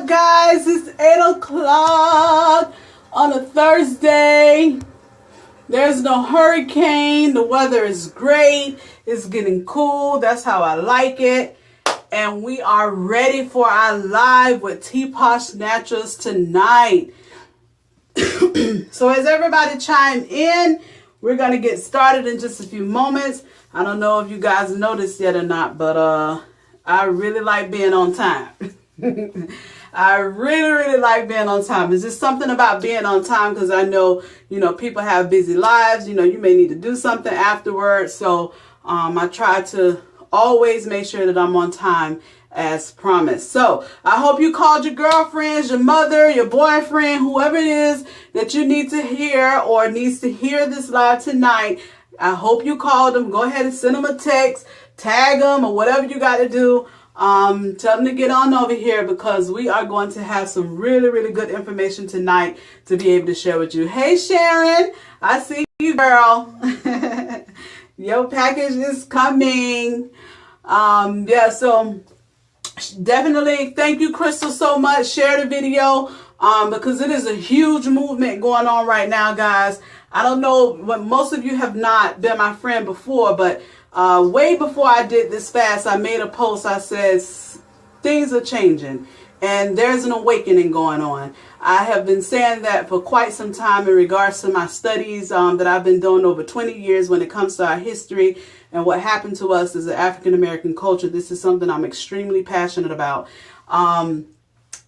up, guys? It's 8 o'clock on a Thursday. There's no hurricane. The weather is great. It's getting cool. That's how I like it. And we are ready for our live with T Posh Naturals tonight. So as everybody chime in, we're going to get started in just a few moments. I don't know if you guys noticed yet or not, but I really like being on time. I really like being on time. It's just something about being on time because I know, people have busy lives. You may need to do something afterwards. So I try to always make sure that I'm on time as promised. So I hope you called your girlfriends, your mother, your boyfriend, whoever it is that you need to hear or needs to hear this live tonight. I hope you called them. Go ahead and send them a text, tag them, or whatever you got to do. Tell them to get on over here because we are going to have some really good information tonight to be able to share with you. Hey Sharon, I see you, girl. Your package is coming. So definitely thank you, Crystal, so much. Share the video because it is a huge movement going on right now, guys. I don't know what most of you have not been my friend before, but way before I did this fast, I made a post. I said things are changing and there's an awakening going on. I have been saying that for quite some time in regards to my studies that I've been doing over 20 years when it comes to our history and what happened to us as an African American culture. This is something I'm extremely passionate about. And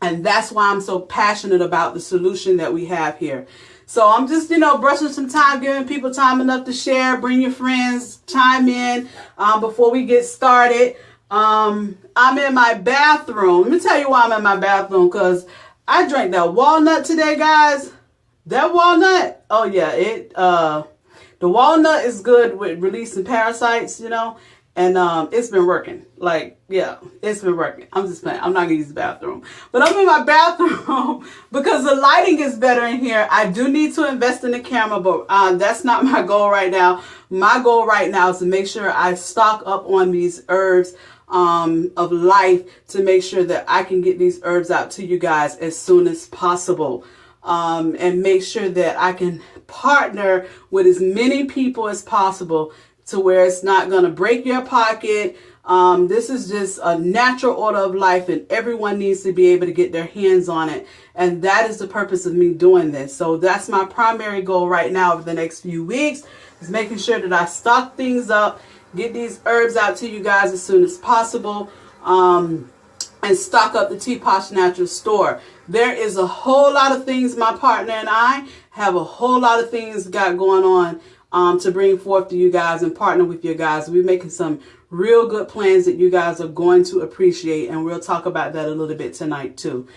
that's why I'm so passionate about the solution that we have here. So I'm just, brushing some time, giving people time enough to share. Bring your friends, chime in before we get started. I'm in my bathroom. Let me tell you why I'm in my bathroom, because I drank that walnut today, guys. That walnut, oh yeah, the walnut is good with releasing parasites, and it's been working. It's been working. I'm just playing. I'm not gonna use the bathroom, but I'm in my bathroom because the lighting is better in here. I do need to invest in the camera, but that's not my goal right now. My goal right now is to make sure I stock up on these herbs of life to make sure that I can get these herbs out to you guys as soon as possible. And make sure that I can partner with as many people as possible to where it's not going to break your pocket. This is just a natural order of life and everyone needs to be able to get their hands on it. And that is the purpose of me doing this. So that's my primary goal right now over the next few weeks, is making sure that I stock things up, get these herbs out to you guys as soon as possible, and stock up the T Posh Naturals store. There is a whole lot of things my partner and I have a whole lot of things got going on to bring forth to you guys and partner with you guys. We're making some real good plans that you guys are going to appreciate, and we'll talk about that a little bit tonight too.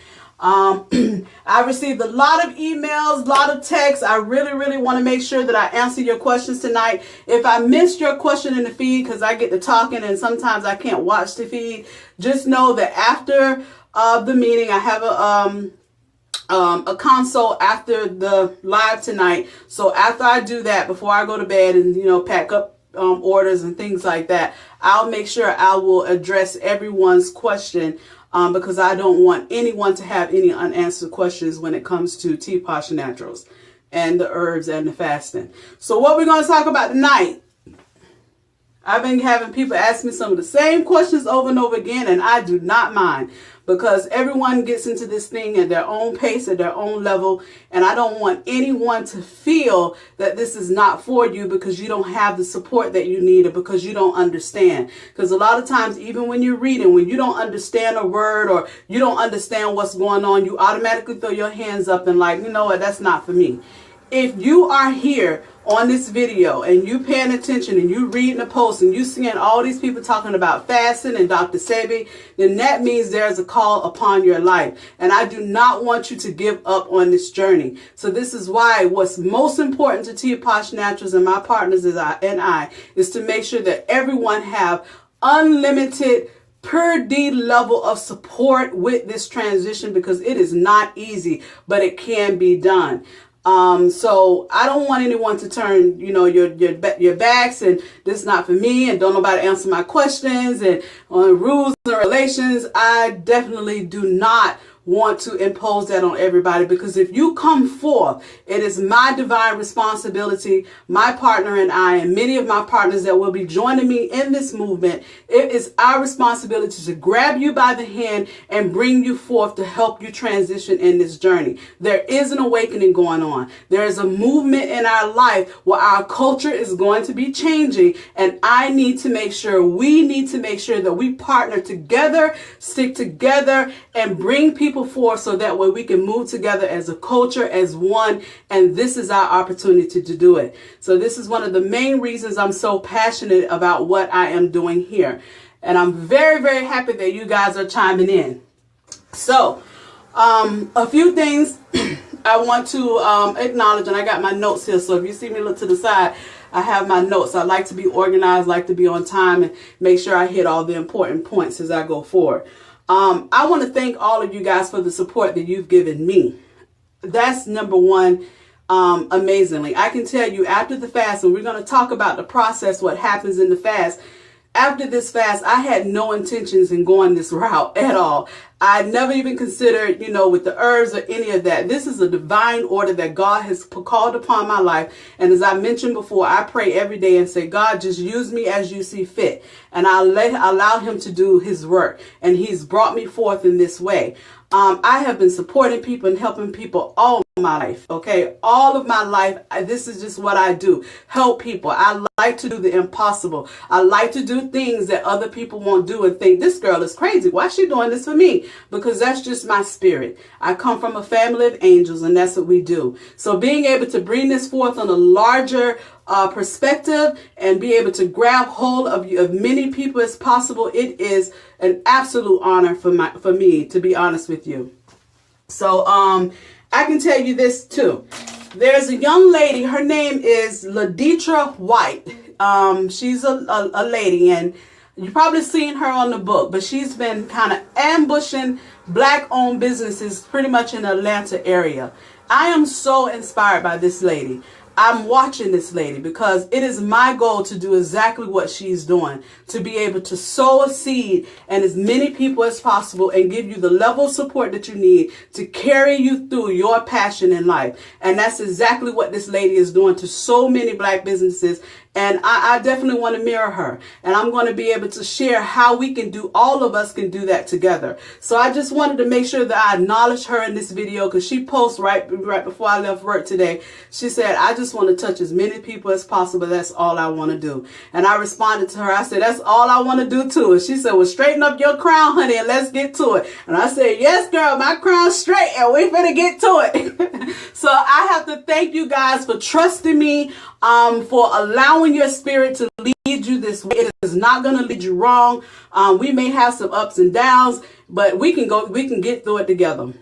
I received a lot of emails, a lot of texts. I really want to make sure that I answer your questions tonight. If I missed your question in the feed, because I get to talking and sometimes I can't watch the feed, just know that after the meeting, I have a consult after the live tonight. So after I do that, before I go to bed and, pack up orders and things like that, I'll make sure I will address everyone's question because I don't want anyone to have any unanswered questions when it comes to T Posh Naturals and the herbs and the fasting. So what we're going to talk about tonight, I've been having people ask me some of the same questions over and over again, and I do not mind because everyone gets into this thing at their own pace, at their own level, and I don't want anyone to feel that this is not for you because you don't have the support that you need or because you don't understand. Because a lot of times, even when you're reading, when you don't understand a word or you don't understand what's going on, you automatically throw your hands up and like, you know what, that's not for me. If you are here on this video and you paying attention and you reading the post and you seeing all these people talking about fasting and Dr. Sebi, then that means there's a call upon your life. And I do not want you to give up on this journey. So this is why what's most important to T Posh Naturals and my partners is to make sure that everyone have unlimited per D level of support with this transition, because it is not easy, but it can be done. So I don't want anyone to turn, your backs and this is not for me and don't nobody answer my questions and on rules and relations. I definitely do not want to impose that on everybody, because if you come forth, it is my divine responsibility, my partner and I, and many of my partners that will be joining me in this movement. It is our responsibility to grab you by the hand and bring you forth to help you transition in this journey. There is an awakening going on. There is a movement in our life where our culture is going to be changing, and we need to make sure that we partner together, stick together, and bring people forth so that way we can move together as a culture, as one, and this is our opportunity to do it. So this is one of the main reasons I'm so passionate about what I am doing here, and I'm very, very happy that you guys are chiming in. So a few things I want to acknowledge, and I got my notes here, so if you see me look to the side, I have my notes. I like to be organized, like to be on time, and make sure I hit all the important points as I go forward. I want to thank all of you guys for the support that you've given me. That's number one, amazingly. I can tell you after the fast, and we're going to talk about the process, what happens in the fast. After this fast, I had no intentions in going this route at all. I never even considered, with the herbs or any of that. This is a divine order that God has called upon my life. And as I mentioned before, I pray every day and say, God, just use me as you see fit. And allow him to do his work. And he's brought me forth in this way. I have been supporting people and helping people all my life. Okay. All of my life. This is just what I do. Help people. I like to do the impossible. I like to do things that other people won't do and think this girl is crazy. Why is she doing this for me? Because that's just my spirit. I come from a family of angels, and that's what we do. So being able to bring this forth on a larger perspective and be able to grab hold of many people as possible, it is an absolute honor for me, to be honest with you. So I can tell you this too. There's a young lady, her name is Laditra White. She's a lady, and you've probably seen her on the book, but she's been kind of ambushing Black-owned businesses pretty much in the Atlanta area. I am so inspired by this lady. I'm watching this lady because it is my goal to do exactly what she's doing, to be able to sow a seed and as many people as possible and give you the level of support that you need to carry you through your passion in life. And that's exactly what this lady is doing to so many Black businesses. And I definitely want to mirror her. And I'm going to be able to share how we can do, all of us can do that together. So I just wanted to make sure that I acknowledge her in this video, because she posted right before I left work today. She said, I just want to touch as many people as possible. That's all I want to do. And I responded to her. I said, that's all I want to do too. And she said, well, straighten up your crown, honey, and let's get to it. And I said, yes, girl, my crown's straight and we finna get to it. So I have to thank you guys for trusting me, for allowing your spirit to lead you this way. It is not going to lead you wrong. We may have some ups and downs, but we can get through it together.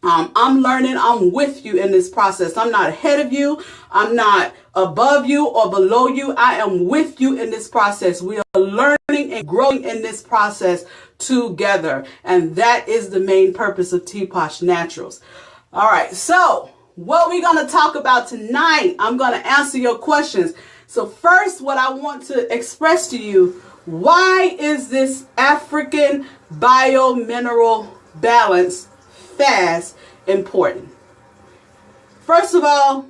I'm learning. I'm with you in this process. I'm not ahead of you. I'm not above you or below you. I am with you in this process. We are learning and growing in this process together. And that is the main purpose of TPOSH Naturals. All right. So what we're going to talk about tonight, I'm going to answer your questions. So first, what I want to express to you, why is this African biomineral balance fast important? First of all,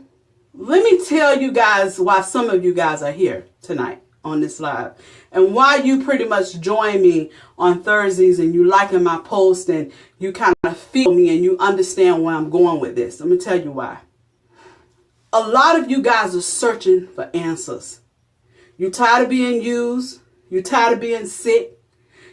let me tell you guys why some of you guys are here tonight on this live, and why you pretty much join me on Thursdays and you liking my post and you kind of feel me and you understand where I'm going with this. Let me tell you why. A lot of you guys are searching for answers. You're tired of being used. You're tired of being sick.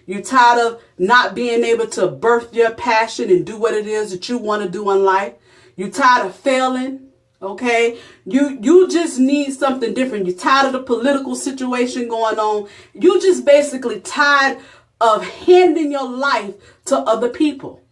You're tired of not being able to birth your passion and do what it is that you want to do in life. You're tired of failing. Okay, you just need something different. You're tired of the political situation going on. You just basically tired of handing your life to other people.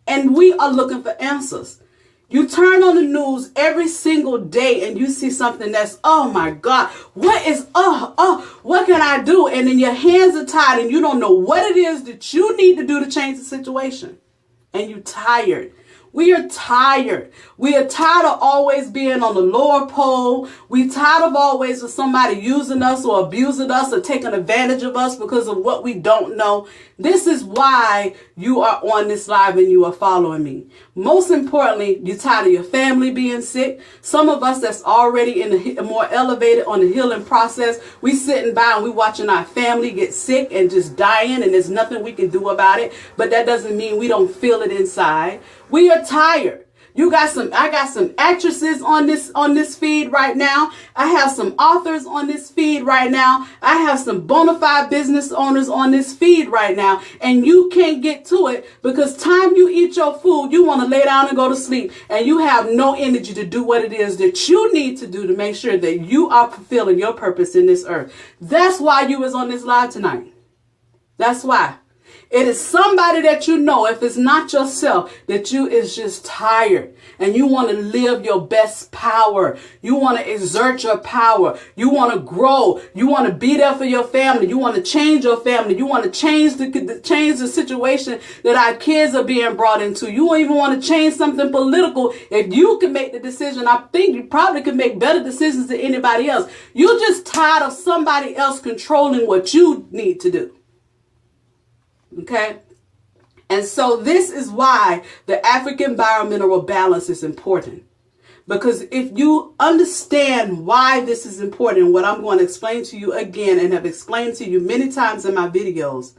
And we are looking for answers. You turn on the news every single day and you see something that's, oh my God, what can I do? And then your hands are tied and you don't know what it is that you need to do to change the situation. And you're tired. We are tired. We are tired of always being on the lower pole. We tired of always with somebody using us or abusing us or taking advantage of us because of what we don't know. This is why you are on this live and you are following me. Most importantly, you're tired of your family being sick. Some of us that's already in the more elevated on the healing process, we sitting by and we watching our family get sick and just dying, and there's nothing we can do about it. But that doesn't mean we don't feel it inside. We are tired. I got some actresses on this feed right now. I have some authors on this feed right now. I have some bona fide business owners on this feed right now. And you can't get to it because time you eat your food, you want to lay down and go to sleep. And you have no energy to do what it is that you need to do to make sure that you are fulfilling your purpose in this earth. That's why you was on this live tonight. That's why. It is somebody that you know, if it's not yourself, that you is just tired and you want to live your best power. You want to exert your power. You want to grow. You want to be there for your family. You want to change your family. You want to change the situation that our kids are being brought into. You don't even want to change something political. If you can make the decision, I think you probably could make better decisions than anybody else. You're just tired of somebody else controlling what you need to do. Okay. And so this is why the African biomineral balance is important. Because if you understand why this is important, what I'm going to explain to you again and have explained to you many times in my videos,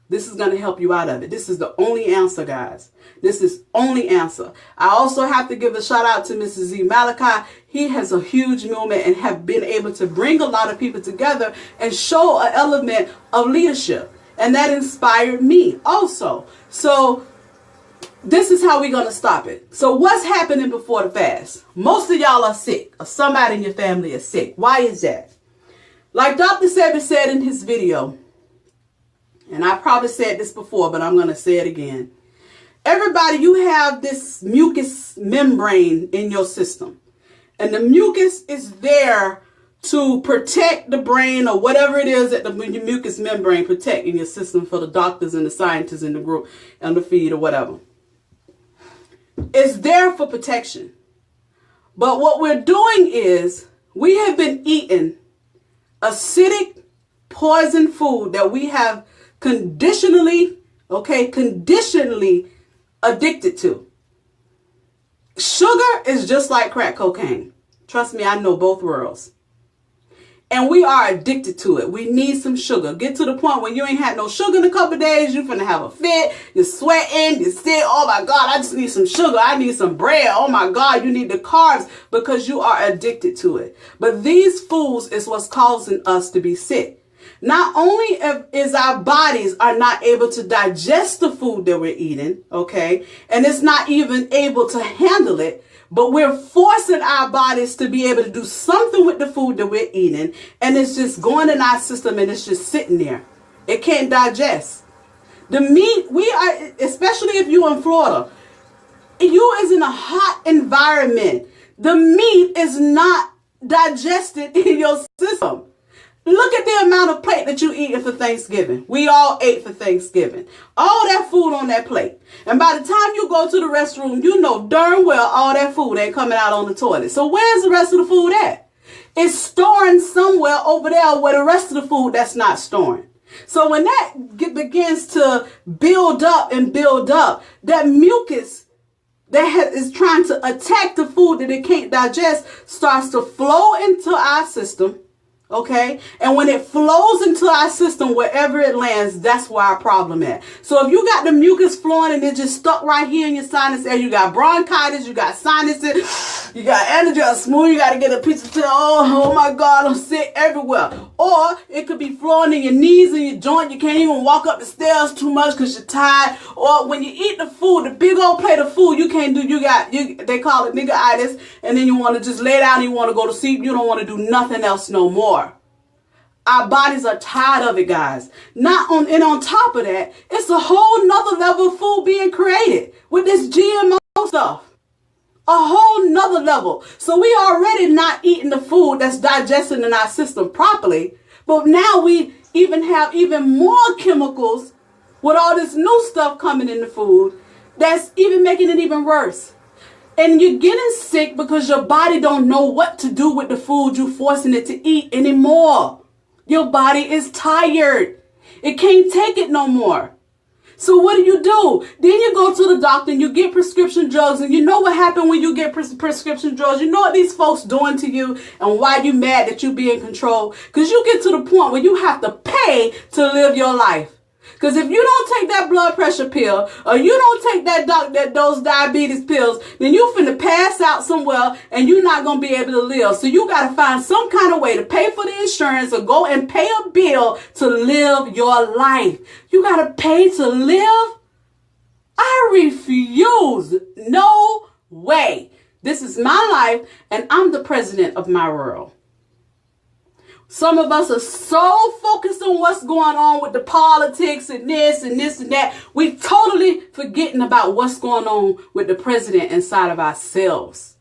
this is going to help you out of it. This is the only answer, guys. This is only answer. I also have to give a shout out to Mrs. Z Malachi. He has a huge movement and have been able to bring a lot of people together and show an element of leadership. And that inspired me also. So this is how we're going to stop it. So what's happening before the fast? Most of y'all are sick, or somebody in your family is sick. Why is that? Like Dr. Sebi said in his video, and I probably said this before, but I'm going to say it again. Everybody, you have this mucus membrane in your system. And the mucus is there to protect the brain or whatever it is that the mucous membrane protect in your system for the doctors and the scientists in the group and the feed or whatever. It's there for protection. But what we're doing is we have been eating acidic poison food that we have conditionally addicted to. Sugar is just like crack cocaine. Trust me, I know both worlds. And we are addicted to it. We need some sugar. Get to the point when you ain't had no sugar in a couple of days, you're finna have a fit, you're sweating, you're sick. Oh my God, I just need some sugar. I need some bread. Oh my God, you need the carbs because you are addicted to it. But these foods is what's causing us to be sick. Not only is our bodies are not able to digest the food that we're eating, okay, and it's not even able to handle it, but we're forcing our bodies to be able to do something with the food that we're eating. And it's just going in our system and it's just sitting there. It can't digest. The meat, we are, especially if you're in Florida, you is in a hot environment. The meat is not digested in your system. Look at the amount of plate that you eating for Thanksgiving. We all ate for Thanksgiving. All that food on that plate. And by the time you go to the restroom, you know darn well all that food ain't coming out on the toilet. So where's the rest of the food at? It's storing somewhere over there where the rest of the food that's not storing. So when that begins to build up and build up, that mucus that is trying to attack the food that it can't digest starts to flow into our system. Okay. And when it flows into our system, wherever it lands, that's where our problem is. So if you got the mucus flowing and it's just stuck right here in your sinus area, you got bronchitis, you got sinuses, you got allergy, you got to get a piece of tail. Oh my God, I'm sick everywhere. Or it could be flowing in your knees and your joint. You can't even walk up the stairs too much because you're tired. Or when you eat the food, the big old plate of food, you can't do, they call it niggeritis. And then you want to just lay down and you want to go to sleep. You don't want to do nothing else no more. Our bodies are tired of it, guys. And on top of that, it's a whole nother level of food being created with this GMO stuff. A whole nother level. So we already not eating the food that's digesting in our system properly. But now we even have even more chemicals with all this new stuff coming in the food that's even making it even worse. And you're getting sick because your body don't know what to do with the food you're forcing it to eat anymore. Your body is tired. It can't take it no more. So what do? Then you go to the doctor and you get prescription drugs, and you know what happened when you get prescription drugs. You know what these folks doing to you and why you mad that you be in control. Because you get to the point where you have to pay to live your life. Because if you don't take that blood pressure pill, or you don't take those diabetes pills, then you finna pass out somewhere and you're not going to be able to live. So you got to find some kind of way to pay for the insurance or go and pay a bill to live your life. You got to pay to live? I refuse. No way. This is my life and I'm the president of my world. Some of us are so focused on what's going on with the politics and this and this and that. We totally forgetting about what's going on with the president inside of ourselves.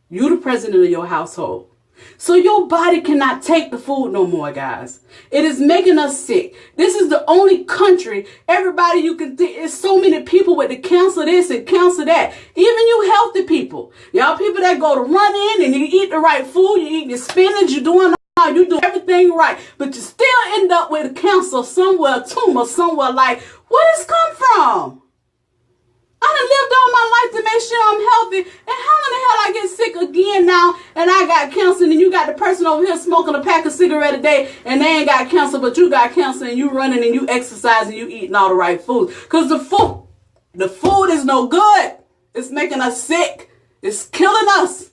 You the president of your household. So your body cannot take the food no more, guys. It is making us sick. This is the only country, everybody you can think, there's so many people with the cancer this and cancer that. Even you healthy people. Y'all people that go to run in and you eat the right food, you eat your spinach, you do everything right, but you still end up with a cancer somewhere, a tumor somewhere. Like, where does this come from? I done lived all my life to make sure I'm healthy, and how in the hell I get sick again now and I got cancer, and you got the person over here smoking a pack of cigarette a day and they ain't got cancer, but you got cancer and you running and you exercising, you eating all the right food. Because the food is no good. It's making us sick. It's killing us.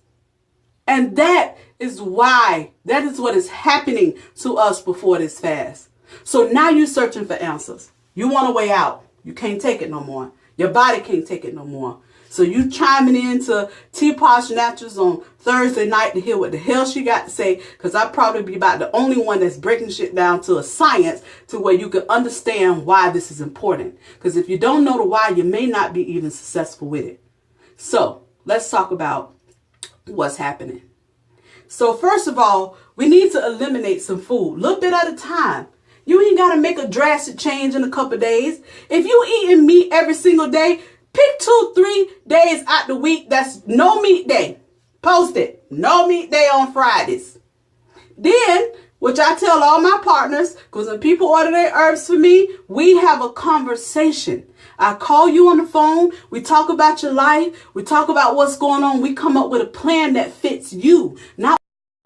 And that is what is happening to us before this fast. So now you're searching for answers. You want a way out. You can't take it no more. Your body can't take it no more. So you chiming into T-Posh Naturals on Thursday night to hear what the hell she got to say, because I'll probably be about the only one that's breaking shit down to a science to where you can understand why this is important. Because if you don't know the why, you may not be even successful with it. So let's talk about what's happening. So first of all, we need to eliminate some food, a little bit at a time. You ain't got to make a drastic change in a couple days. If you eating meat every single day, pick 2-3 days out the week that's no meat day. Post it. No meat day on Fridays. Then, which I tell all my partners, because when people order their herbs for me, we have a conversation. I call you on the phone. We talk about your life. We talk about what's going on. We come up with a plan that fits you, not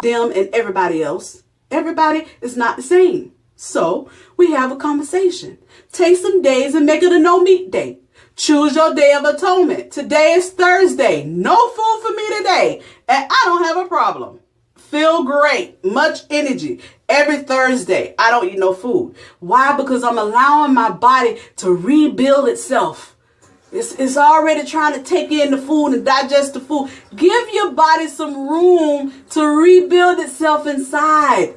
them and everybody else. Everybody is not the same. So we have a conversation. Take some days and make it a no meat day. Choose your day of atonement. Today is Thursday. No food for me today. And I don't have a problem. Feel great. Much energy. Every Thursday, I don't eat no food. Why? Because I'm allowing my body to rebuild itself. It's already trying to take in the food and digest the food. Give your body some room to rebuild itself inside.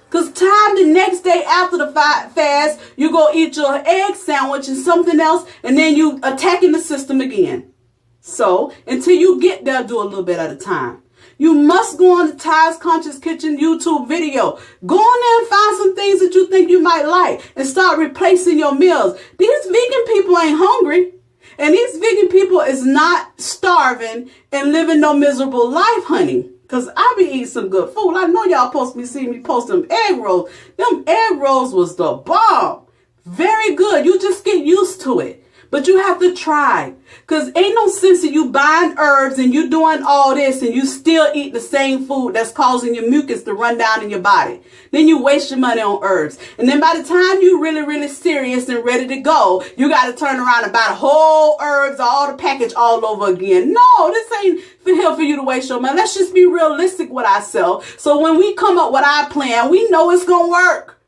Because time the next day after the fast, you go eat your egg sandwich and something else, and then you attacking the system again. So until you get there, do a little bit at a time. You must go on the Ty's Conscious Kitchen YouTube video. Go on there and find some things that you think you might like and start replacing your meals. These vegan people ain't hungry. And these vegan people is not starving and living no miserable life, honey. Because I be eating some good food. I know y'all supposed to be seeing me post them egg rolls. Them egg rolls was the bomb. Very good. You just get used to it. But you have to try. Because ain't no sense of you buying herbs and you doing all this and you still eat the same food that's causing your mucus to run down in your body. Then you waste your money on herbs. And then by the time you really serious and ready to go, you got to turn around and buy the whole herbs, all the package all over again. No, this ain't for here for you to waste your money. Let's just be realistic with ourselves. So when we come up with our plan, we know it's going to work.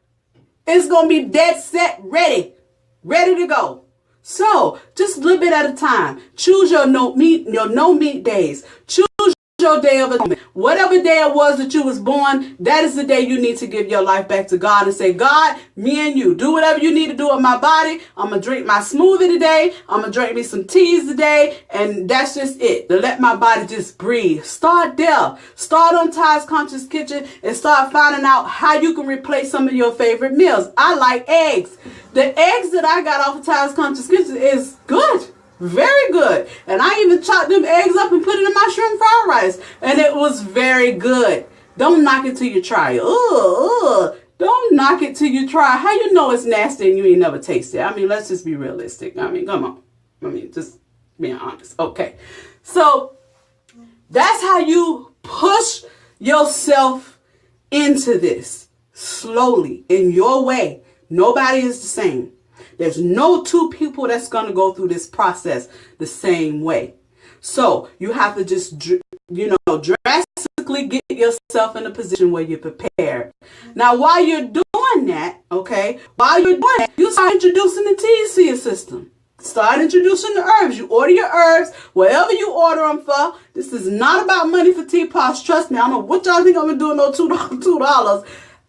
It's going to be dead set, ready to go. So, just a little bit at a time. Choose your no meat days. Choose your day of atonement. Whatever day it was that you was born, that is the day you need to give your life back to God and say, God, me and you, do whatever you need to do with my body. I'm going to drink my smoothie today. I'm going to drink me some teas today. And that's just it. To let my body just breathe. Start there. Start on Ty's Conscious Kitchen and start finding out how you can replace some of your favorite meals. I like eggs. The eggs that I got off of Ty's Conscious Kitchen is good. Very good. And I even chopped them eggs up and put it in my shrimp fried rice. And it was very good. Don't knock it till you try it. Don't knock it till you try. How you know it's nasty and you ain't never tasted it? I mean, let's just be realistic. I mean, come on. I mean, just being honest. Okay. So that's how you push yourself into this slowly in your way. Nobody is the same. There's no two people that's going to go through this process the same way. So you have to just, drastically get yourself in a position where you're prepared. Now, while you're doing that, you start introducing the teas to your system. Start introducing the herbs. You order your herbs, wherever you order them for. This is not about money for teapots. Trust me, I don't know what y'all think I'm going to do no $2.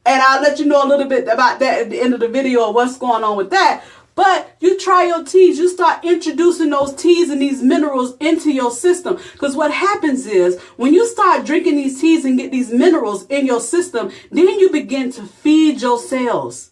And I'll let you know a little bit about that at the end of the video, what's going on with that. But you try your teas. You start introducing those teas and these minerals into your system. Because what happens is when you start drinking these teas and get these minerals in your system, then you begin to feed your cells.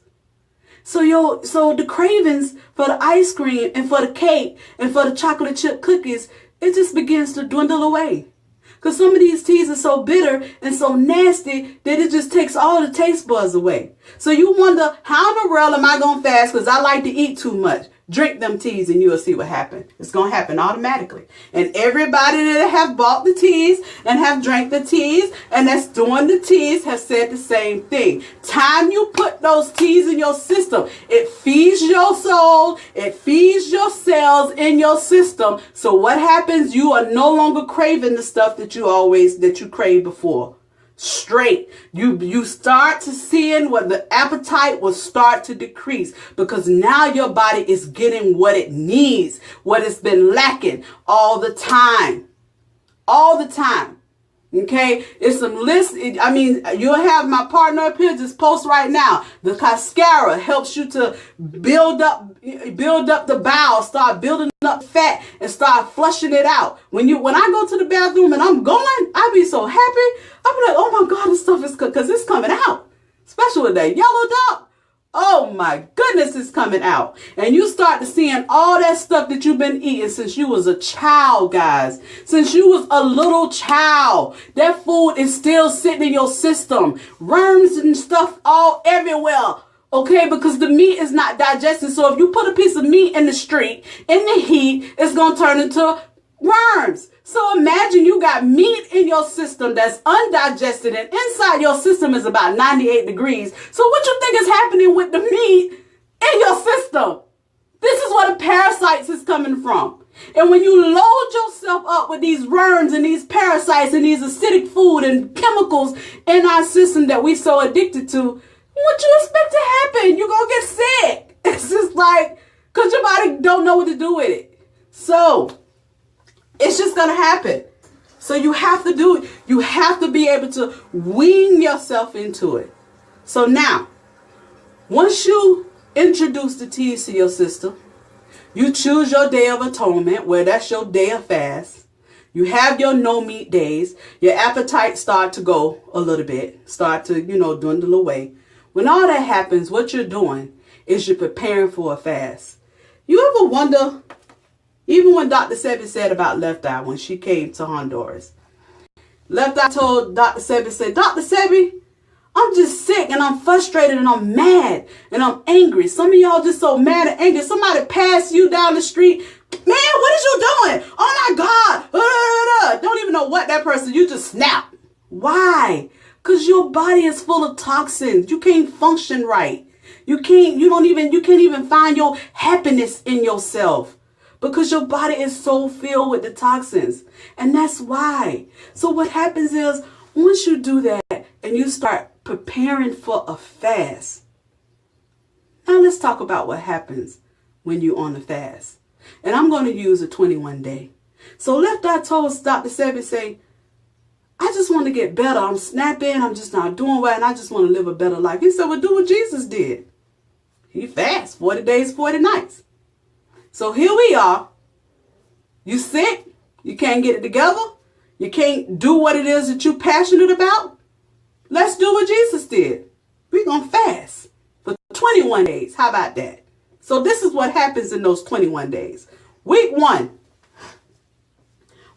So the cravings for the ice cream and for the cake and for the chocolate chip cookies, it just begins to dwindle away. Because some of these teas are so bitter and so nasty that it just takes all the taste buds away. So you wonder, how in the world am I going to fast because I like to eat too much? Drink them teas and you'll see what happens. It's going to happen automatically. And everybody that have bought the teas and have drank the teas and that's doing the teas have said the same thing. Time you put those teas in your system, it feeds your soul, it feeds your cells in your system. So what happens? You are no longer craving the stuff that you craved before. Straight. You start to seeing what the appetite will start to decrease because now your body is getting what it needs, what it's been lacking all the time. All the time. Okay, it's some list. You'll have my partner up here just post right now. The cascara helps you to build up the bowel, start building up fat, and start flushing it out. When I go to the bathroom and I'm going, I be so happy. I be like, oh my God, this stuff is good because it's coming out. Especially with that yellow dot. Oh my goodness, it's coming out. And you start to seeing all that stuff that you've been eating since you was a child, guys. Since you was a little child. That food is still sitting in your system. Worms and stuff all everywhere. Okay, because the meat is not digested. So if you put a piece of meat in the street, in the heat, it's going to turn into worms. So imagine you got meat in your system that's undigested and inside your system is about 98 degrees. So what you think is happening with the meat in your system? This is where the parasites is coming from. And when you load yourself up with these worms and these parasites and these acidic food and chemicals in our system that we so addicted to, what you expect to happen? You're going to get sick. It's just like, because your body don't know what to do with it. So it's just going to happen. So you have to do it. You have to be able to wean yourself into it. So now, once you introduce the teas to your system, you choose your day of atonement, where that's your day of fast. You have your no meat days. Your appetite start to go a little bit, start to, dwindle away. When all that happens, what you're doing is you're preparing for a fast. You ever wonder, even when Dr. Sebi said about Left Eye when she came to Honduras, Left Eye told Dr. Sebi, said, Dr. Sebi, I'm just sick and I'm frustrated and I'm mad and I'm angry. Some of y'all just so mad and angry. Somebody passed you down the street. Man, what is you doing? Oh my God. Don't even know what that person, you just snap. Why? Because your body is full of toxins. You can't function right. You can't even find your happiness in yourself. Because your body is so filled with the toxins. And that's why. So what happens is, once you do that and you start preparing for a fast. Now let's talk about what happens when you're on a fast. And I'm going to use a 21 day. So Left Eye told Dr. Sebi, say, I just want to get better. I'm snapping. I'm just not doing well. And I just want to live a better life. He said, well, do what Jesus did. He fasts 40 days, 40 nights. So here we are. You sick. You can't get it together. You can't do what it is that you're passionate about. Let's do what Jesus did. We're going to fast for 21 days. How about that? So this is what happens in those 21 days. Week 1.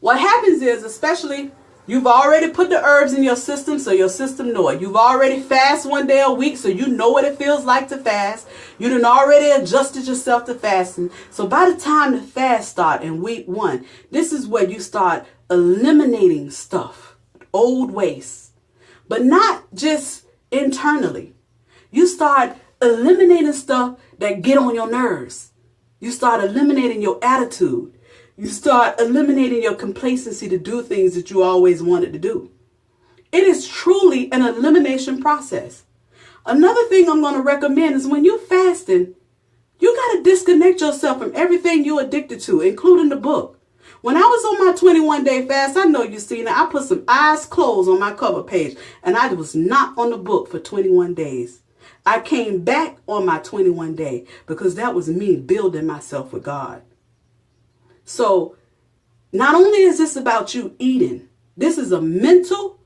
What happens is, especially, you've already put the herbs in your system, so your system know it. You've already fast 1 day a week, so you know what it feels like to fast. You done already adjusted yourself to fasting. So by the time the fast start in week 1, this is where you start eliminating stuff, old waste, but not just internally. You start eliminating stuff that get on your nerves. You start eliminating your attitude. You start eliminating your complacency to do things that you always wanted to do. It is truly an elimination process. Another thing I'm going to recommend is when you're fasting, you got to disconnect yourself from everything you're addicted to, including the book. When I was on my 21-day fast, I know you've seen it. I put some eyes closed on my cover page, and I was not on the book for 21 days. I came back on my 21 day because that was me building myself with God. So not only is this about you eating, this is a mental,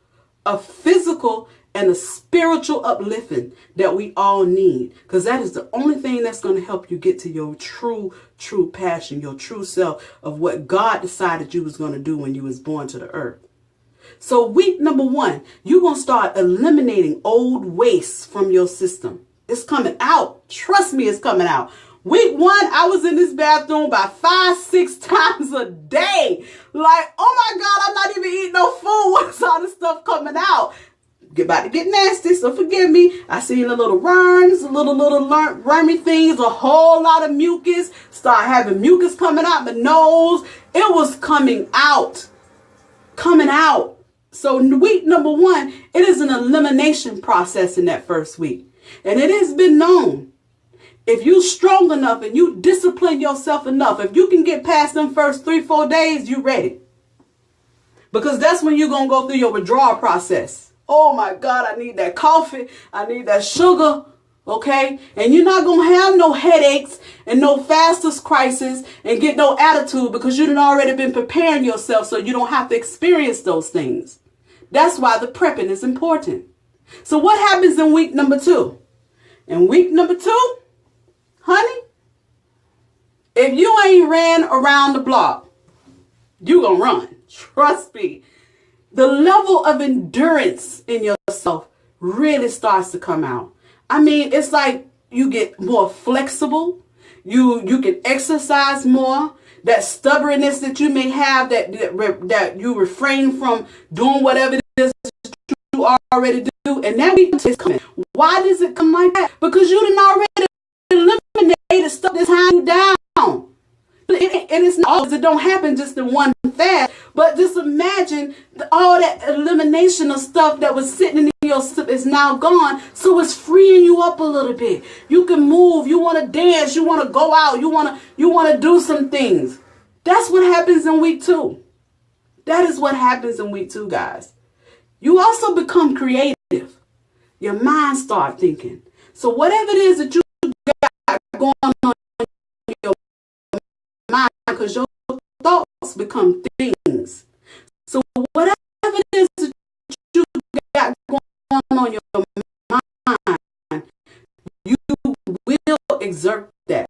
a physical, and a spiritual uplifting that we all need, because that is the only thing that's going to help you get to your true passion, your true self of what God decided you was going to do when you was born to the earth. So week number 1, you're going to start eliminating old wastes from your system. It's coming out. Trust me, it's coming out. Week 1, I was in this bathroom about 5-6 times a day. Like, oh my God, I'm not even eating no food. What's all this stuff coming out? About to get nasty, so forgive me. I seen the little worms, little wormy things, a whole lot of mucus. Start having mucus coming out my nose. It was coming out. So week number 1, it is an elimination process in that first week. And it has been known, if you strong enough and you discipline yourself enough, if you can get past them first 3-4 days, you ready. Because that's when you're going to go through your withdrawal process. Oh my God, I need that coffee. I need that sugar. Okay. And you're not going to have no headaches and no fastest crisis and get no attitude because you've already been preparing yourself so you don't have to experience those things. That's why the prepping is important. So what happens in week number 2? In week number 2, honey, if you ain't ran around the block, you gonna run. Trust me. The level of endurance in yourself really starts to come out. I mean, it's like you get more flexible. You can exercise more. That stubbornness that you may have, that you refrain from doing whatever it is you already do. And that week is coming. Why does it come like that? Because you didn't already eliminate stuff that's tying you down. And it's not always, it don't happen just in one fast, but just imagine all that elimination of stuff that was sitting in your system is now gone. So it's freeing you up a little bit. You can move. You want to dance. You want to go out. You want to do some things. That's what happens in week 2. That is what happens in week 2, guys. You also become creative. Your mind start thinking. So whatever it is that you got going on in your mind, because your thoughts become things. So whatever it is that you got going on in your mind, you will exert that.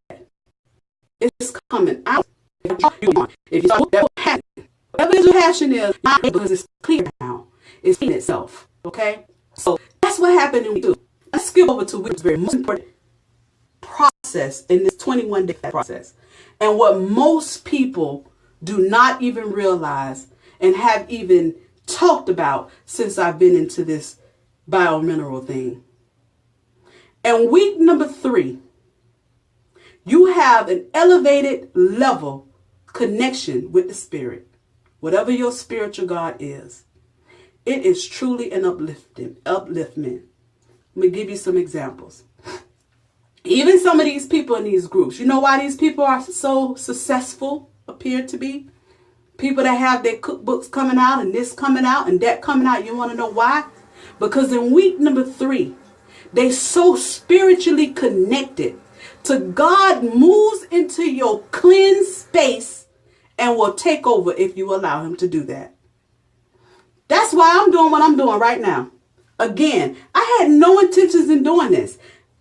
It's coming out. If you start, that will happen. Whatever your passion is, because it's clear now. It's in itself. Okay? So that's what happened in week 2. Let's skip over to week very most important process in this 21-day process. And what most people do not even realize and have even talked about since I've been into this biomineral thing. And week number 3, you have an elevated level connection with the spirit. Whatever your spiritual God is. It is truly an upliftment. Let me give you some examples. Even some of these people in these groups, you know why these people are so successful, appear to be? People that have their cookbooks coming out and this coming out and that coming out. You want to know why? Because in week number 3, they so spiritually connected to God moves into your cleansed space and will take over if you allow him to do that. That's why I'm doing what I'm doing right now. Again, I had no intentions in doing this.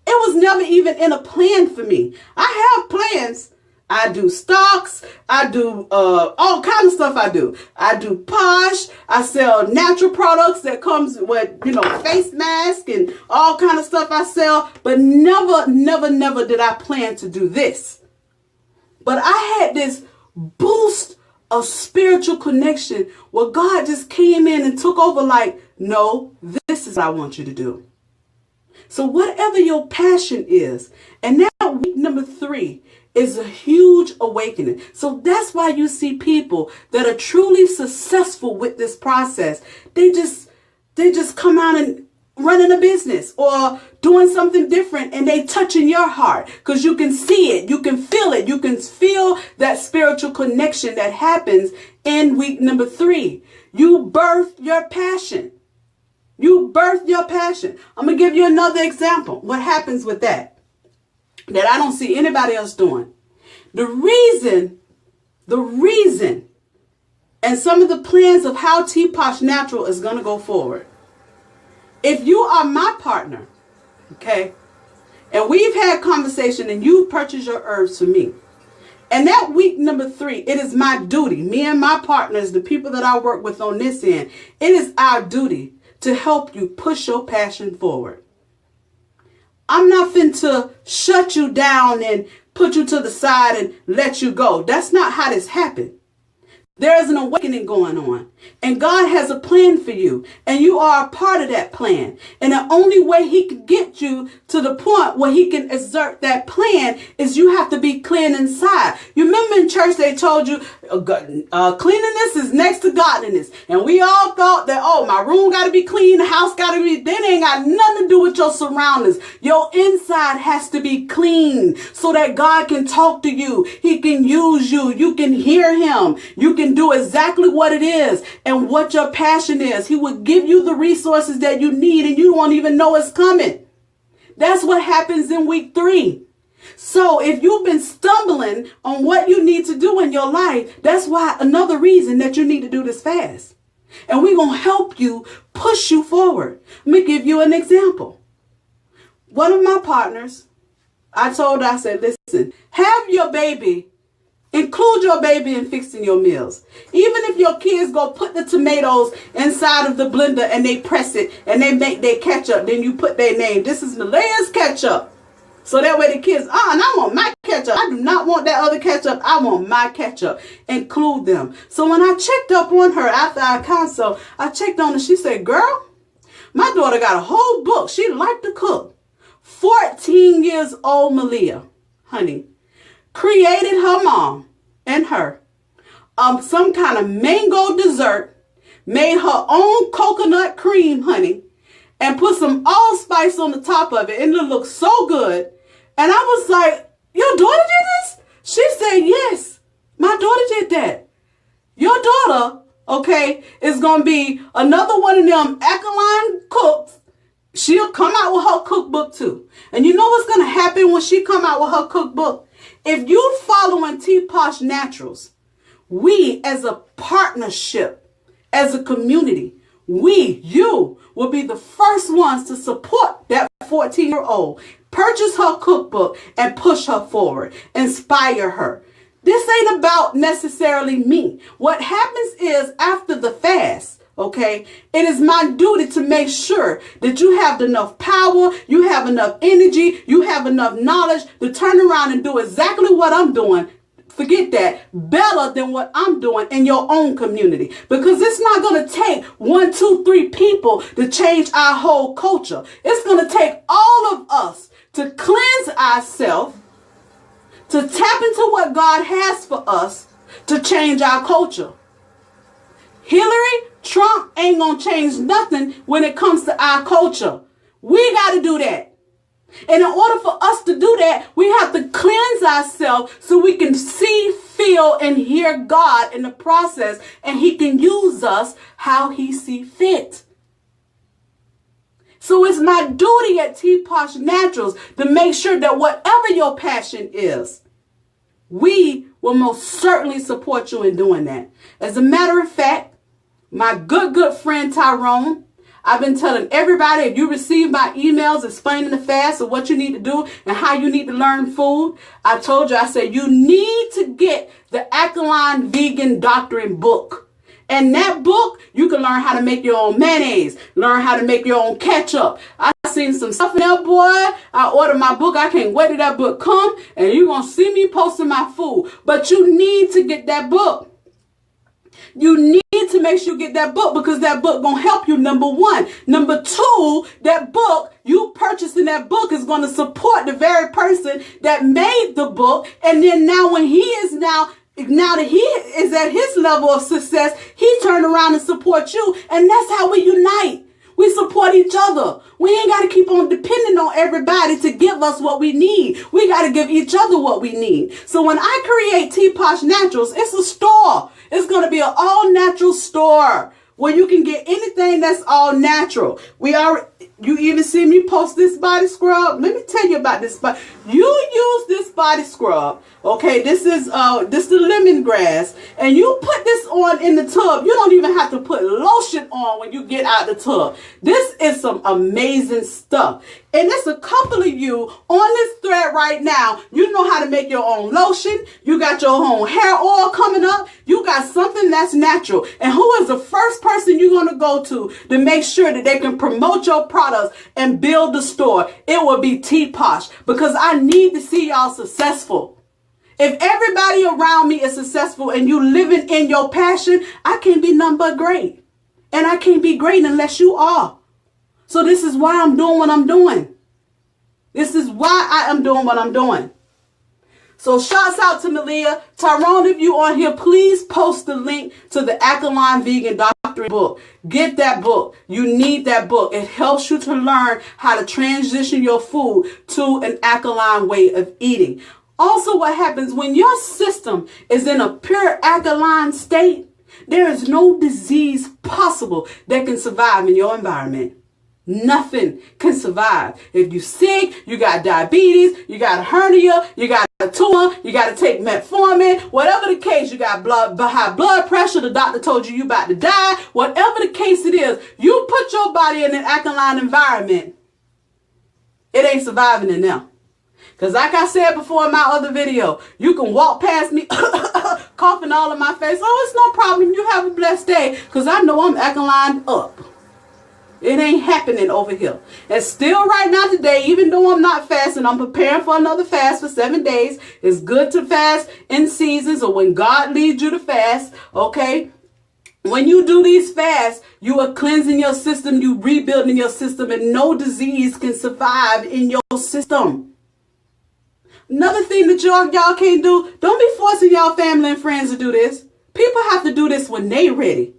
It was never even in a plan for me. I have plans I do stocks. I do all kinds of stuff. I do Posh. I sell natural products that comes with, face mask and all kind of stuff I sell. But never did I plan to do this. But I had this boost of spiritual connection where God just came in and took over like, no, this is what I want you to do. So whatever your passion is, and now week number 3 is a huge awakening. So that's why you see people that are truly successful with this process. They just come out and running a business or doing something different, and they touching your heart because you can see it, you can feel it, you can feel that spiritual connection that happens in week number 3. You birth your passion. You birth your passion. I'm going to give you another example. What happens with that I don't see anybody else doing. The reason, and some of the plans of how TPOSH Natural is going to go forward. If you are my partner, okay, and we've had conversation and you purchased your herbs for me, and that week number 3, it is my duty, me and my partners, the people that I work with on this end, it is our duty to help you push your passion forward. I'm not finna to shut you down and put you to the side and let you go. That's not how this happened. There is an awakening going on, and God has a plan for you, and you are a part of that plan. And the only way he can get you to the point where he can exert that plan is you have to be clean inside. You remember in church they told you cleanliness is next to godliness, and we all thought that, oh, my room got to be clean, the house got to be, that ain't got nothing to do with your surroundings. Your inside has to be clean so that God can talk to you. He can use you. You can hear him. You can do exactly what it is and what your passion is. He will give you the resources that you need, and you won't even know it's coming. That's what happens in week 3. So if you've been stumbling on what you need to do in your life, that's why another reason that you need to do this fast. And we're going to help you push you forward. Let me give you an example. One of my partners, I said, listen, have your baby, include your baby in fixing your meals. Even if your kids go put the tomatoes inside of the blender and they press it and they make their ketchup, then you put their name. This is Malaya's ketchup. So that way the kids, and I want my ketchup. I do not want that other ketchup. I want my ketchup. Include them. So when I checked up on her after our consult, I checked on her. She said, girl, my daughter got a whole book. She liked to cook. 14 years old Malia, honey, created her mom and her some kind of mango dessert, made her own coconut cream, honey, and put some allspice on the top of it, and it looked so good. And I was like, your daughter did this? She said, yes, my daughter did that. Your daughter, okay, is going to be another one of them alkaline cooks. She'll come out with her cookbook too. And you know what's going to happen when she come out with her cookbook? If you following TPOSH Naturals, we as a partnership, as a community, you will be the first ones to support that 14-year-old, purchase her cookbook and push her forward, inspire her. This ain't about necessarily me. What happens is after the fast, okay, it is my duty to make sure that you have enough power, you have enough energy, you have enough knowledge to turn around and do exactly what I'm doing. Forget that, better than what I'm doing in your own community. Because it's not going to take 1, 2, 3 people to change our whole culture. It's going to take all of us to cleanse ourselves, to tap into what God has for us to change our culture. Hillary, Trump ain't going to change nothing when it comes to our culture. We got to do that. And in order for us to do that, we have to cleanse ourselves so we can see, feel, and hear God in the process, and he can use us how he see fit. So it's my duty at TPOSH Naturals to make sure that whatever your passion is, we will most certainly support you in doing that. As a matter of fact, my good friend Tyrone, I've been telling everybody, if you receive my emails explaining the fast or what you need to do and how you need to learn food, I told you, I said, you need to get the Alkaline Vegan Doctrine book. And that book, you can learn how to make your own mayonnaise, learn how to make your own ketchup. I seen some stuff in there, boy. I ordered my book. I can't wait till that book come, and you're going to see me posting my food. But you need to get that book. You need to make sure you get that book, because that book going to help you, number one. Number two, that book, you purchasing that book is going to support the very person that made the book. And then now when he is now that he is at his level of success, he turned around and support you. And that's how we unite. We support each other. We ain't got to keep on depending on everybody to give us what we need. We got to give each other what we need. So when I create Teapot Naturals, it's a store. It's going to be an all natural store where you can get anything that's all natural. You even see me post this body scrub. Let me tell you about this. You use this body scrub. Okay, this is the lemongrass, and you put this on in the tub. You don't even have to put lotion on when you get out the tub. This is some amazing stuff. And there's a couple of you on this thread right now. You know how to make your own lotion. You got your own hair oil coming up. You got something that's natural. And who is the first person you're going to go to make sure that they can promote your products and build the store? It will be Teapot, because I need to see y'all successful. If everybody around me is successful and you living in your passion, I can't be nothing but great. And I can't be great unless you are. So this is why I'm doing what I'm doing. This is why I am doing what I'm doing. So shouts out to Malia. Tyrone, if you on here, please post the link to the Alkaline Vegan Doctrine book. Get that book. You need that book. It helps you to learn how to transition your food to an alkaline way of eating. Also, what happens when your system is in a pure alkaline state, there is no disease possible that can survive in your environment. Nothing can survive. If you're sick, you got diabetes, you got a hernia, you got a tumor, you got to take metformin, whatever the case, you got high blood pressure, the doctor told you about to die, whatever the case it is, you put your body in an alkaline environment, it ain't surviving in there. Because like I said before in my other video, you can walk past me coughing all in my face. Oh, it's no problem. You have a blessed day. Because I know I'm alkaline up. It ain't happening over here. And still right now today, even though I'm not fasting, I'm preparing for another fast for 7 days. It's good to fast in seasons or when God leads you to fast. Okay? When you do these fasts, you are cleansing your system. You rebuilding your system. And no disease can survive in your system. Another thing that y'all can't do, don't be forcing y'all family and friends to do this. People have to do this when they ready.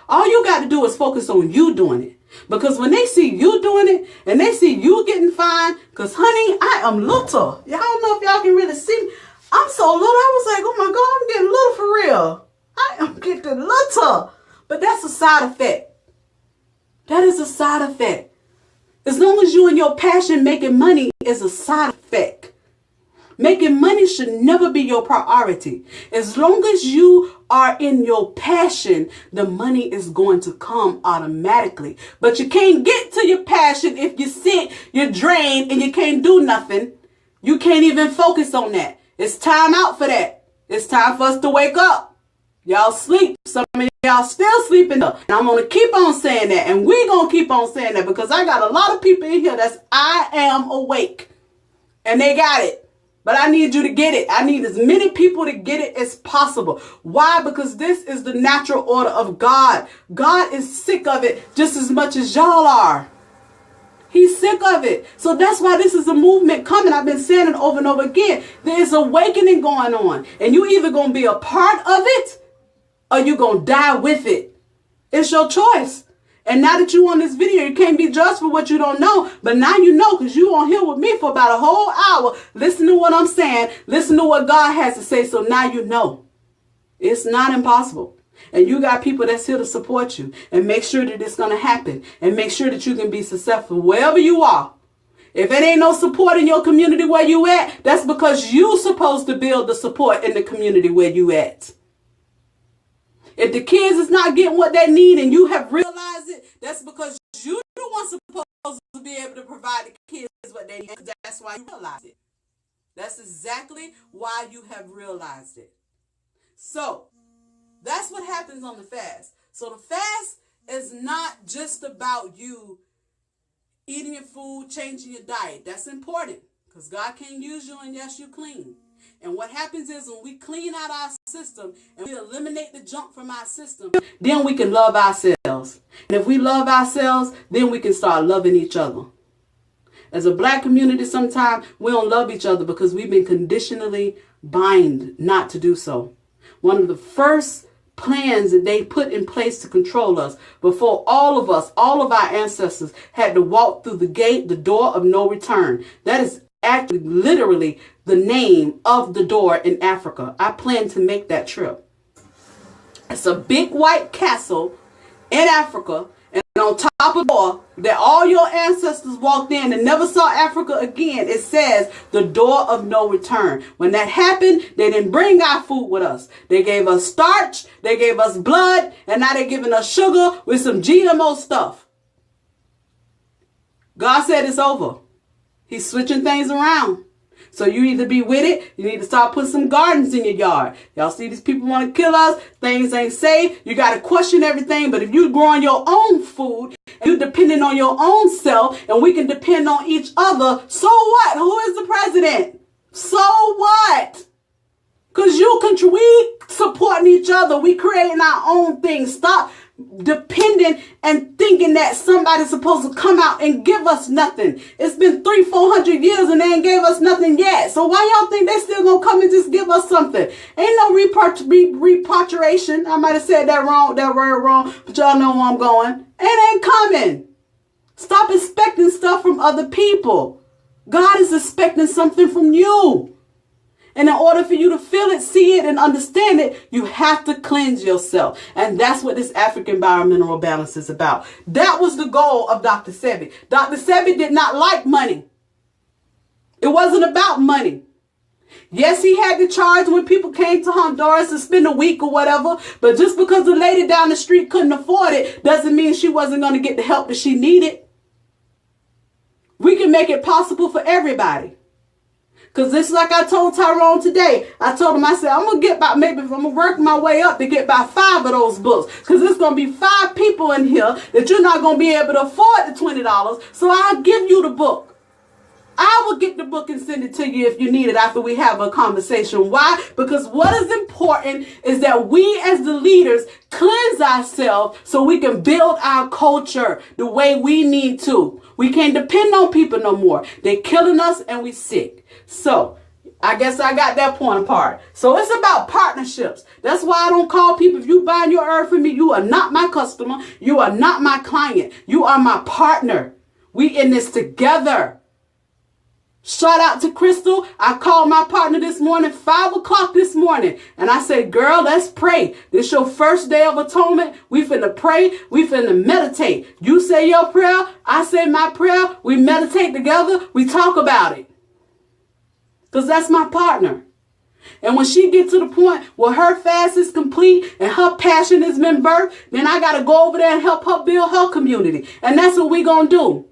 All you got to do is focus on you doing it. Because when they see you doing it and they see you getting fine, because honey, I am little. Y'all don't know if y'all can really see me. I'm so little. I was like, oh my God, I'm getting little for real. I am getting little. But that's a side effect. That is a side effect. As long as you and your passion making money is a side effect. Making money should never be your priority. As long as you are in your passion, the money is going to come automatically. But you can't get to your passion if you're sick, you're drained, and you can't do nothing. You can't even focus on that. It's time out for that. It's time for us to wake up. Y'all sleep. Some of y'all still sleeping up. And I'm going to keep on saying that. And we're going to keep on saying that because I got a lot of people in here that's I am awake. And they got it. But I need you to get it. I need as many people to get it as possible. Why? Because this is the natural order of God. God is sick of it just as much as y'all are. He's sick of it. So that's why this is a movement coming. I've been saying it over and over again. There is awakening going on. And you either going to be a part of it or you're going to die with it. It's your choice. And now that you on this video, you can't be judged for what you don't know. But now you know because you on here with me for about a whole hour. Listen to what I'm saying. Listen to what God has to say. So now you know. It's not impossible. And you got people that's here to support you. And make sure that it's going to happen. And make sure that you can be successful wherever you are. If it ain't no support in your community where you at, that's because you supposed to build the support in the community where you at. If the kids is not getting what they need and you have realized it, that's because you one's supposed to be able to provide the kids what they need. That's why you realize it. That's exactly why you have realized it. So that's what happens on the fast. So the fast is not just about you eating your food, changing your diet. That's important because God can use you and yes, you clean. And what happens is when we clean out our system and we eliminate the junk from our system, then we can love ourselves. And if we love ourselves, then we can start loving each other. As a black community, sometimes we don't love each other because we've been conditionally bound not to do so. One of the first plans that they put in place to control us before all of us, all of our ancestors had to walk through the gate, the door of no return. That is actually literally the name of the door in Africa. I plan to make that trip. It's a big white castle in Africa, and on top of the door that all your ancestors walked in and never saw Africa again, it says the door of no return. When that happened, they didn't bring our food with us. They gave us starch, they gave us blood, and now they're giving us sugar with some GMO stuff. God said it's over. He's switching things around. So you either be with it, you need to start putting some gardens in your yard. Y'all see these people want to kill us, things ain't safe. You got to question everything. But if you're growing your own food, and you're depending on your own self, and we can depend on each other, so what? Who is the president? So what? Because we supporting each other. We creating our own things. Stop depending and thinking that somebody's supposed to come out and give us nothing. It's been 300-400 years and they ain't gave us nothing yet. So why y'all think they still gonna come and just give us something? Ain't no repatriation. I might have said that word wrong, but y'all know where I'm going. It ain't coming. Stop expecting stuff from other people. God is expecting something from you. And in order for you to feel it, see it, and understand it, you have to cleanse yourself. And that's what this African Biomineral Balance is about. That was the goal of Dr. Sebi. Dr. Sebi did not like money. It wasn't about money. Yes, he had to charge when people came to Honduras to spend a week or whatever. But just because the lady down the street couldn't afford it doesn't mean she wasn't going to get the help that she needed. We can make it possible for everybody. Because this is like I told Tyrone today. I told him, I said, I'm going to get about, maybe if I'm going to work my way up to get about 5 of those books. Because there's going to be 5 people in here that you're not going to be able to afford the $20. So I'll give you the book. I will get the book and send it to you if you need it after we have a conversation. Why? Because what is important is that we as the leaders cleanse ourselves so we can build our culture the way we need to. We can't depend on people no more. They're killing us and we sick. So I guess I got that point apart. So it's about partnerships. That's why I don't call people, if you buying your herb from me, you are not my customer. You are not my client. You are my partner. We in this together. Shout out to Crystal. I called my partner this morning, 5 o'clock this morning. And I said, girl, let's pray. This your first day of atonement. We finna pray. We finna meditate. You say your prayer. I say my prayer. We meditate together. We talk about it. Because that's my partner. And when she gets to the point where her fast is complete and her passion has been birthed, then I got to go over there and help her build her community. And that's what we're going to do.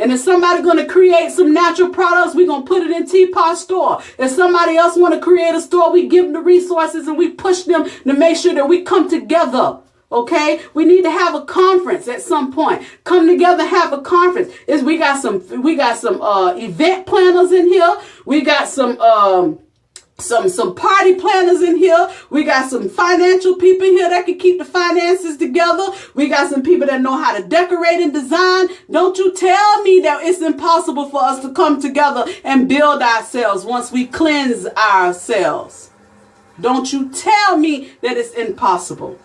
And if somebody going to create some natural products, we're going to put it in Teapot store. If somebody else want to create a store, we give them the resources and we push them to make sure that we come together. Okay, we need to have a conference at some point. Come together, have a conference. We got some event planners in here. We got some party planners in here. We got some financial people in here that can keep the finances together. We got some people that know how to decorate and design. Don't you tell me that it's impossible for us to come together and build ourselves once we cleanse ourselves. Don't you tell me that it's impossible.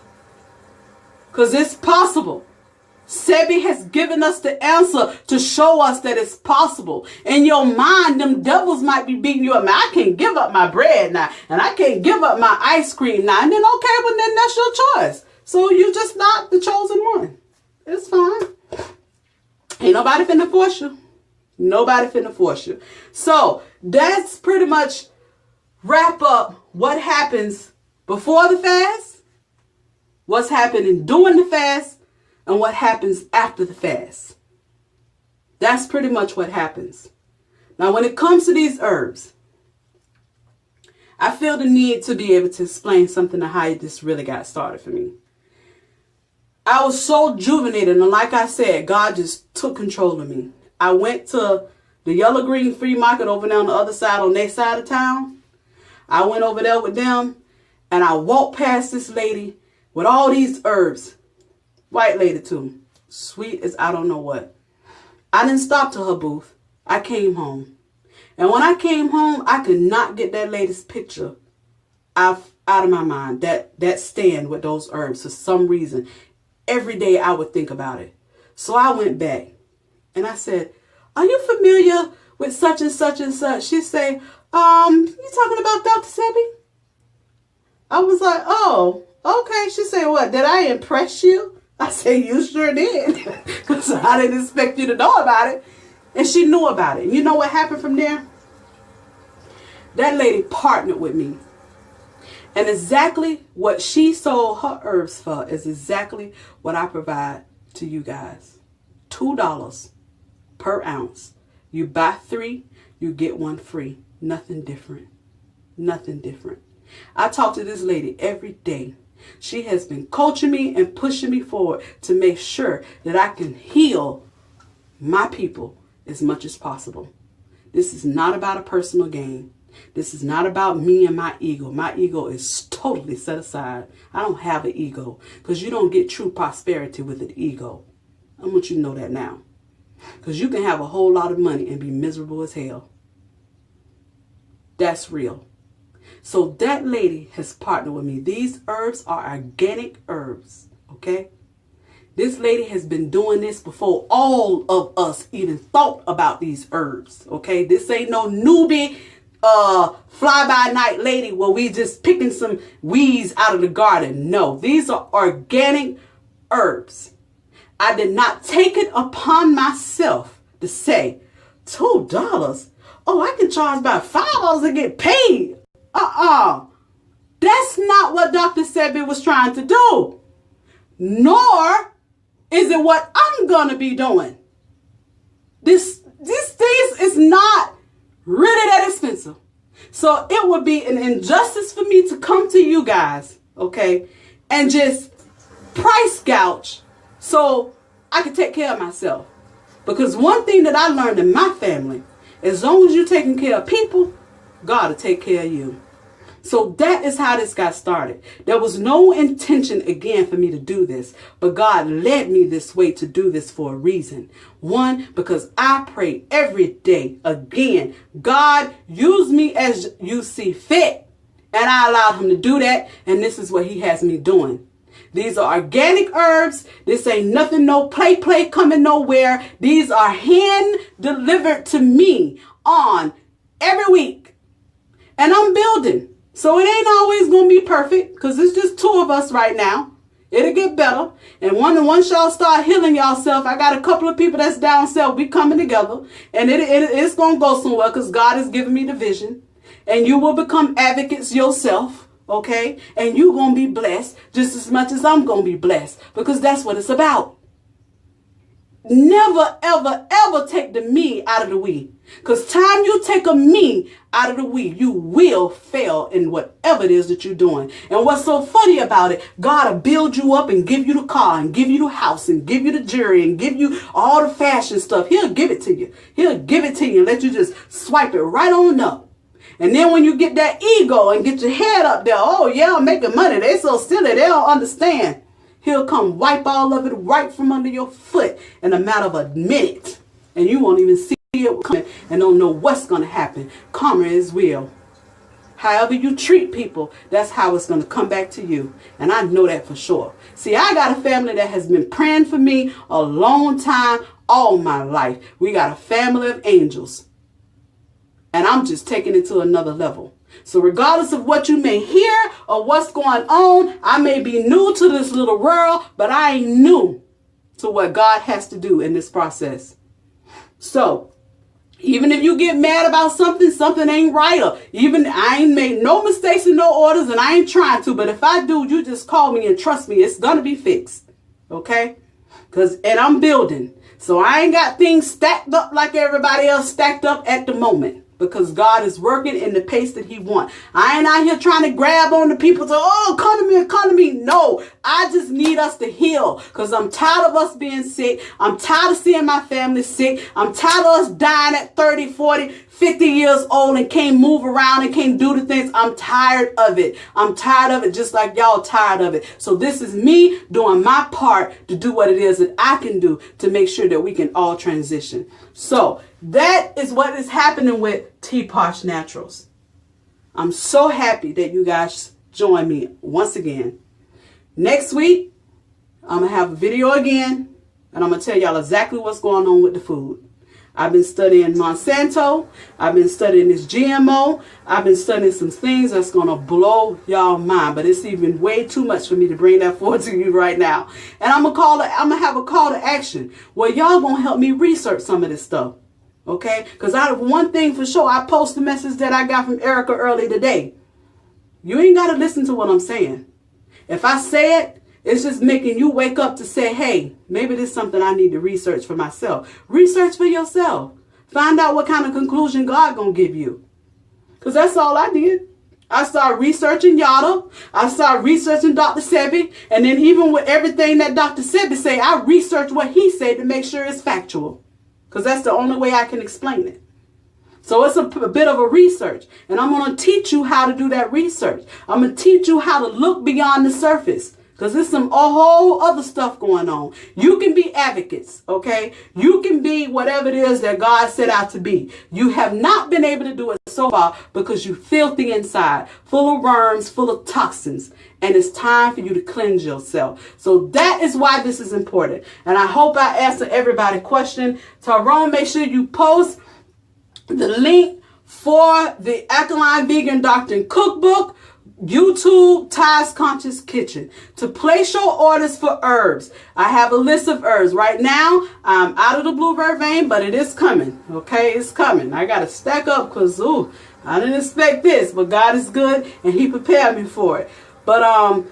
Because it's possible. Sebi has given us the answer to show us that it's possible. In your mind, them devils might be beating you up. Man, I can't give up my bread now. And I can't give up my ice cream now. And then, okay, well, then that's your choice. So you're just not the chosen one. It's fine. Ain't nobody finna force you. Nobody finna force you. So that's pretty much wrap up what happens before the fast, what's happening during the fast, and what happens after the fast. That's pretty much what happens. Now, when it comes to these herbs, I feel the need to be able to explain something of how this really got started for me. I was so juvenated, and like I said, God just took control of me. I went to the Yellow Green Free Market over there on the other side, on their side of town. I went over there with them, and I walked past this lady with all these herbs. White lady too. Sweet as I don't know what. I didn't stop to her booth. I came home. And when I came home, I could not get that lady's picture out of my mind. That stand with those herbs. For some reason, every day I would think about it. So I went back and I said, are you familiar with such and such and such? She said, you talking about Dr. Sebi? I was like, oh, okay. She said, what, did I impress you? I said, you sure did. Because I didn't expect you to know about it. And she knew about it. You know what happened from there? That lady partnered with me. And exactly what she sold her herbs for is exactly what I provide to you guys. $2 per ounce. You buy 3, you get 1 free. Nothing different. Nothing different. I talk to this lady every day. She has been coaching me and pushing me forward to make sure that I can heal my people as much as possible. This is not about a personal gain. This is not about me and my ego. My ego is totally set aside. I don't have an ego because you don't get true prosperity with an ego. I want you to know that now. Because you can have a whole lot of money and be miserable as hell. That's real. So that lady has partnered with me. These herbs are organic herbs. Okay? This lady has been doing this before all of us even thought about these herbs. Okay? This ain't no newbie fly-by-night lady where we just picking some weeds out of the garden. No, these are organic herbs. I did not take it upon myself to say, $2? Oh, I can charge about $5 and get paid. That's not what Dr. Sebi was trying to do. Nor is it what I'm going to be doing. This is not really that expensive. So it would be an injustice for me to come to you guys, okay, and just price gouge so I can take care of myself. Because one thing that I learned in my family, as long as you're taking care of people, God will take care of you. So that is how this got started. There was no intention, again, for me to do this. But God led me this way to do this for a reason. One, because I pray every day. Again, God, use me as you see fit. And I allowed him to do that. And this is what he has me doing. These are organic herbs. This ain't nothing, no play coming nowhere. These are hand delivered to me on every week. And I'm building. So it ain't always going to be perfect because it's just 2 of us right now. It'll get better. And once y'all start healing yourself, I got a couple of people that's down south. We coming together. And it's going to go somewhere because God has given me the vision. And you will become advocates yourself. Okay? And you're going to be blessed just as much as I'm going to be blessed. Because that's what it's about. Never, ever, ever take the me out of the we. Because time you take a me out of the we, you will fail in whatever it is that you're doing. And what's so funny about it, God will build you up and give you the car and give you the house and give you the jewelry and give you all the fashion stuff. He'll give it to you. He'll give it to you and let you just swipe it right on up. And then when you get that ego and get your head up there, oh yeah, I'm making money. They so silly, they don't understand. He'll come wipe all of it right from under your foot in a matter of a minute. And you won't even see it coming and don't know what's going to happen. Karma is real. However you treat people, that's how it's going to come back to you. And I know that for sure. See, I got a family that has been praying for me a long time, all my life. We got a family of angels. And I'm just taking it to another level. So regardless of what you may hear or what's going on, I may be new to this little world, but I ain't new to what God has to do in this process. So even if you get mad about something ain't right, or even I ain't made no mistakes and no orders and I ain't trying to, but if I do, you just call me and trust me, it's going to be fixed. Okay? And I'm building. So I ain't got things stacked up like everybody else stacked up at the moment. Because God is working in the pace that he wants. I ain't out here trying to grab on the people to, oh, come to me. No, I just need us to heal. Because I'm tired of us being sick. I'm tired of seeing my family sick. I'm tired of us dying at 30, 40, 50 years old and can't move around and can't do the things. I'm tired of it. I'm tired of it just like y'all tired of it. So this is me doing my part to do what it is that I can do to make sure that we can all transition. So that is what is happening with TPOSH Naturals. I'm so happy that you guys join me once again. Next week, I'm going to have a video again, and I'm going to tell y'all exactly what's going on with the food. I've been studying Monsanto. I've been studying this GMO. I've been studying some things that's going to blow y'all mind. But it's even way too much for me to bring that forward to you right now. And I'm going to have a call to action where y'all going to help me research some of this stuff. Okay? Because out of one thing for sure, I post the message that I got from Erica early today. You ain't got to listen to what I'm saying. If I say it, it's just making you wake up to say, hey, maybe this is something I need to research for myself. Research for yourself. Find out what kind of conclusion God gonna give you. Because that's all I did. I started researching Yada. I started researching Dr. Sebi. And then even with everything that Dr. Sebi say, I researched what he said to make sure it's factual. Because that's the only way I can explain it. So it's a bit of a research. And I'm going to teach you how to do that research. I'm going to teach you how to look beyond the surface. Because there's a whole other stuff going on. You can be advocates, okay? You can be whatever it is that God set out to be. You have not been able to do it so far because you're filthy inside, full of worms, full of toxins. And it's time for you to cleanse yourself. So that is why this is important. And I hope I answered everybody's question. Tyrone, make sure you post the link for the Alkaline Vegan Doctrine Cookbook. YouTube Ty's Conscious Kitchen to place your orders for herbs. I have a list of herbs right now. I'm out of the blueberry vein, but it is coming. Okay, it's coming. I got to stack up because I didn't expect this, but God is good and he prepared me for it. But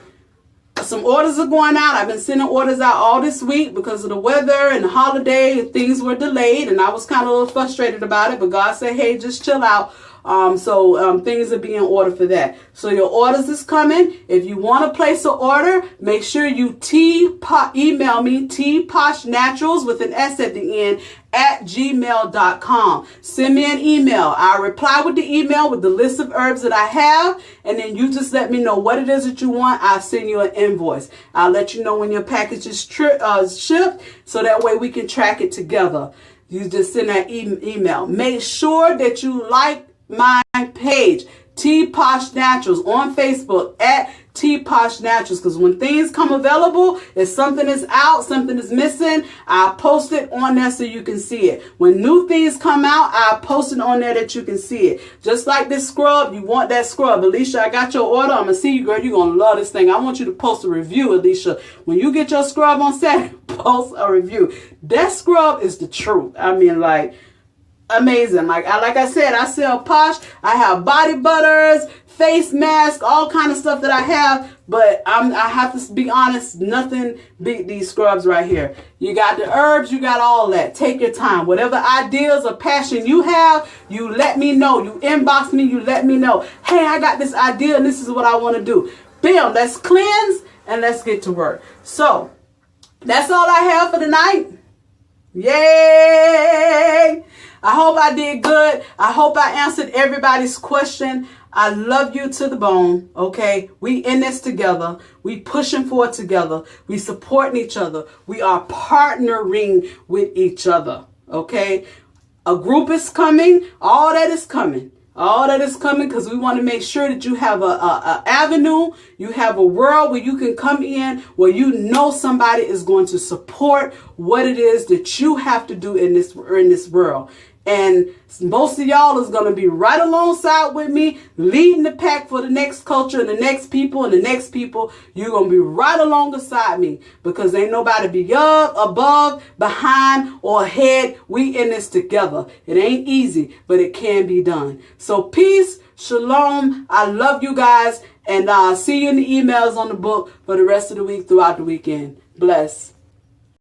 some orders are going out. I've been sending orders out all this week because of the weather and the holiday. Things were delayed and I was kind of a little frustrated about it, but God said, hey, just chill out. So things are being ordered for that. So your orders is coming. If you want to place an order, make sure you email me tposhnaturals with an S at the end @gmail.com. Send me an email. I'll reply with the email with the list of herbs that I have, and then you just let me know what it is that you want. I'll send you an invoice. I'll let you know when your package is shipped, so that way we can track it together. You just send that email. Make sure that you like my page, TPOSH Naturals, on Facebook @TPOSH Naturals, because when things come available, if something is out, something is missing, I'll post it on there so you can see it. When new things come out, I'll post it on there that you can see it. Just like this scrub, you want that scrub. Alicia, I got your order. I'm going to see you, girl. You're going to love this thing. I want you to post a review, Alicia. When you get your scrub on Saturday, post a review. That scrub is the truth. I mean, like, amazing. Like I said, I sell Posh. I have body butters, face masks, all kind of stuff that I have. But I have to be honest, nothing beat these scrubs right here. You got the herbs, you got all that. Take your time. Whatever ideas or passion you have, you let me know. You inbox me, you let me know. Hey, I got this idea and this is what I want to do. Bam, let's cleanse and let's get to work. So that's all I have for tonight. Yay! I hope I did good. I hope I answered everybody's question. I love you to the bone, okay? We in this together. We pushing forward together. We supporting each other. We are partnering with each other, okay? A group is coming. All that is coming. All that is coming because we want to make sure that you have a avenue. You have a world where you can come in where you know somebody is going to support what it is that you have to do in this world. And most of y'all is going to be right alongside with me, leading the pack for the next culture and the next people and the next people. You're going to be right alongside me because ain't nobody beyond, above, behind, or ahead. We in this together. It ain't easy, but it can be done. So peace, shalom. I love you guys. And see you in the emails on the book for the rest of the week throughout the weekend. Bless.